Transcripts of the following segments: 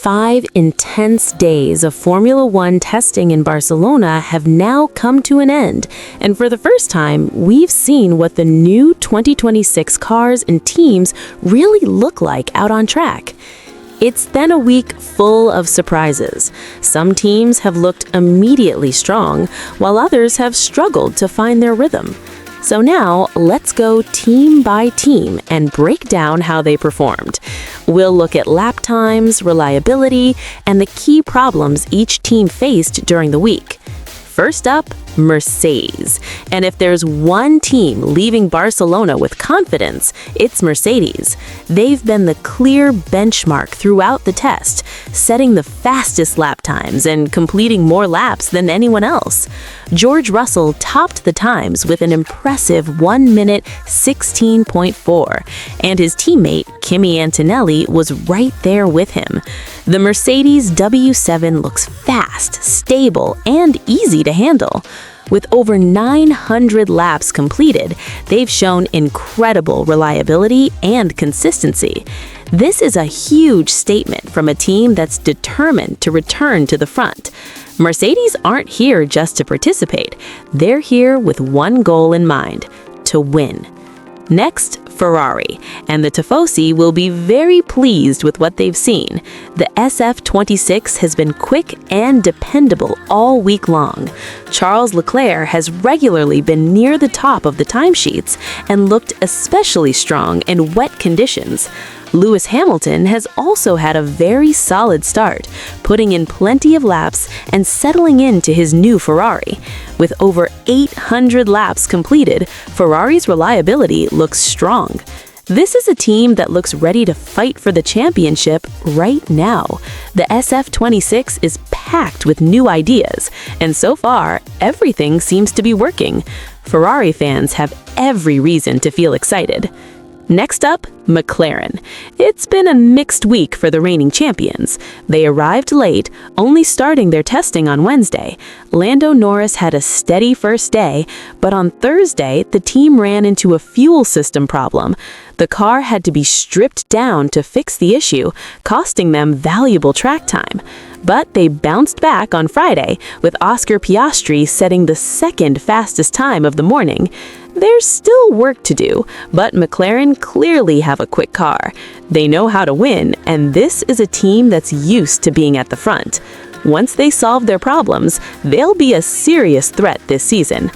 5 intense days of Formula One testing in Barcelona have now come to an end, and for the first time, we've seen what the new 2026 cars and teams really look like out on track. It's been a week full of surprises. Some teams have looked immediately strong, while others have struggled to find their rhythm. So now, let's go team by team and break down how they performed. We'll look at lap times, reliability, and the key problems each team faced during the week. First up, Mercedes. And if there's one team leaving Barcelona with confidence, it's Mercedes. They've been the clear benchmark throughout the test, setting the fastest lap times and completing more laps than anyone else. George Russell topped the times with an impressive 1 minute 16.4, and his teammate Kimi Antonelli was right there with him. The Mercedes W7 looks fast, stable, and easy to handle. With over 900 laps completed, they've shown incredible reliability and consistency. This is a huge statement from a team that's determined to return to the front. Mercedes aren't here just to participate. They're here with one goal in mind: to win. Next, Ferrari, and the Tifosi will be very pleased with what they've seen. The SF26 has been quick and dependable all week long. Charles Leclerc has regularly been near the top of the timesheets and looked especially strong in wet conditions. Lewis Hamilton has also had a very solid start, putting in plenty of laps and settling into his new Ferrari. With over 800 laps completed, Ferrari's reliability looks strong. This is a team that looks ready to fight for the championship right now. The SF26 is packed with new ideas, and so far, everything seems to be working. Ferrari fans have every reason to feel excited. Next up, McLaren. It's been a mixed week for the reigning champions. They arrived late, only starting their testing on Wednesday. Lando Norris had a steady first day, but on Thursday, the team ran into a fuel system problem. The car had to be stripped down to fix the issue, costing them valuable track time. But they bounced back on Friday, with Oscar Piastri setting the second fastest time of the morning. There's still work to do, but McLaren clearly have a quick car. They know how to win, and this is a team that's used to being at the front. Once they solve their problems, they'll be a serious threat this season.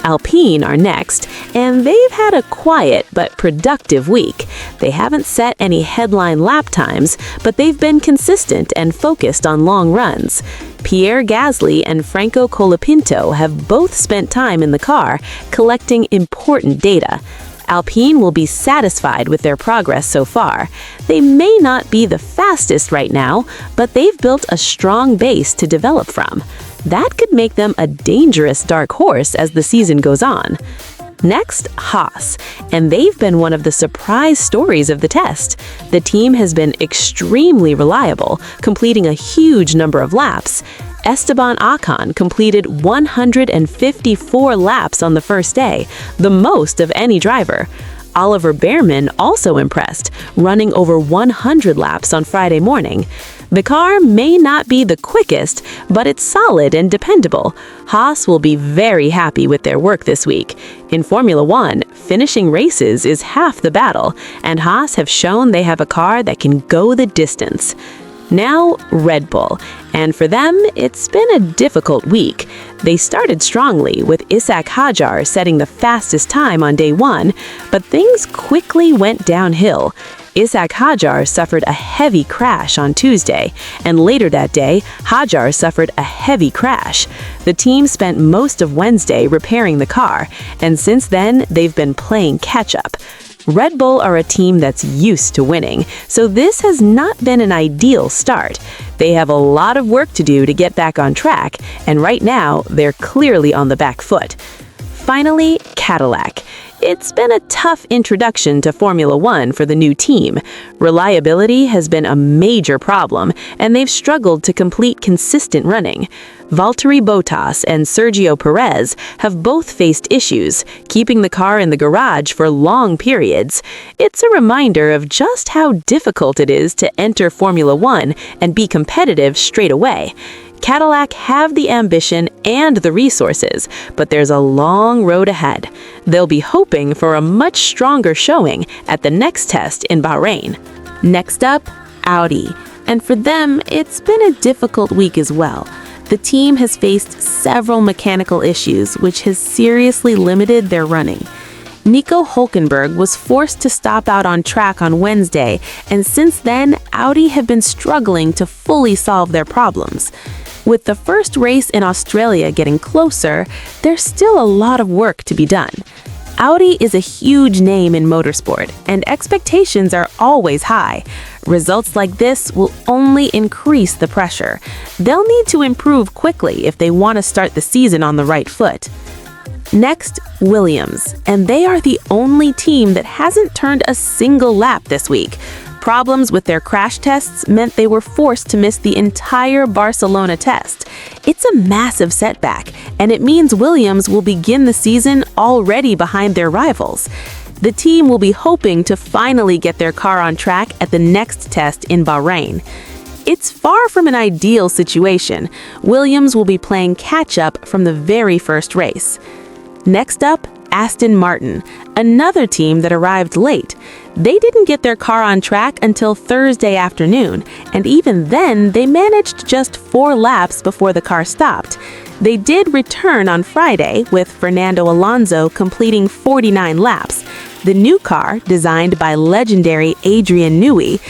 Alpine are next, and they've had a quiet but productive week. They haven't set any headline lap times, but they've been consistent and focused on long runs. Pierre Gasly and Franco Colapinto have both spent time in the car collecting important data. Alpine will be satisfied with their progress so far. They may not be the fastest right now, but they've built a strong base to develop from. That could make them a dangerous dark horse as the season goes on. Next, Haas, and they've been one of the surprise stories of the test. The team has been extremely reliable, completing a huge number of laps. Esteban Ocon completed 154 laps on the first day, the most of any driver. Oliver Bearman also impressed, running over 100 laps on Friday morning. The car may not be the quickest, but it's solid and dependable. Haas will be very happy with their work this week. In Formula One, finishing races is half the battle, and Haas have shown they have a car that can go the distance. Now, Red Bull, and for them, it's been a difficult week. They started strongly, with Ishaq Hadjar setting the fastest time on day one, but things quickly went downhill. Ishaq Hadjar suffered a heavy crash on Tuesday, and later that day, Hadjar suffered a heavy crash. The team spent most of Wednesday repairing the car, and since then, they've been playing catch-up. Red Bull are a team that's used to winning, so this has not been an ideal start. They have a lot of work to do to get back on track, and right now, they're clearly on the back foot. Finally, Cadillac. It's been a tough introduction to Formula One for the new team. Reliability has been a major problem, and they've struggled to complete consistent running. Valtteri Bottas and Sergio Perez have both faced issues, keeping the car in the garage for long periods. It's a reminder of just how difficult it is to enter Formula One and be competitive straight away. Cadillac have the ambition and the resources, but there's a long road ahead. They'll be hoping for a much stronger showing at the next test in Bahrain. Next up, Audi. And for them, it's been a difficult week as well. The team has faced several mechanical issues, which has seriously limited their running. Nico Hülkenberg was forced to stop out on track on Wednesday, and since then, Audi have been struggling to fully solve their problems. With the first race in Australia getting closer, there's still a lot of work to be done. Audi is a huge name in motorsport, and expectations are always high. Results like this will only increase the pressure. They'll need to improve quickly if they want to start the season on the right foot. Next, Williams, and they are the only team that hasn't turned a single lap this week. Problems with their crash tests meant they were forced to miss the entire Barcelona test. It's a massive setback, and it means Williams will begin the season already behind their rivals. The team will be hoping to finally get their car on track at the next test in Bahrain. It's far from an ideal situation. Williams will be playing catch-up from the very first race. Next up, Aston Martin, another team that arrived late. They didn't get their car on track until Thursday afternoon, and even then, they managed just 4 laps before the car stopped. They did return on Friday, with Fernando Alonso completing 49 laps. The new car, designed by legendary Adrian Newey,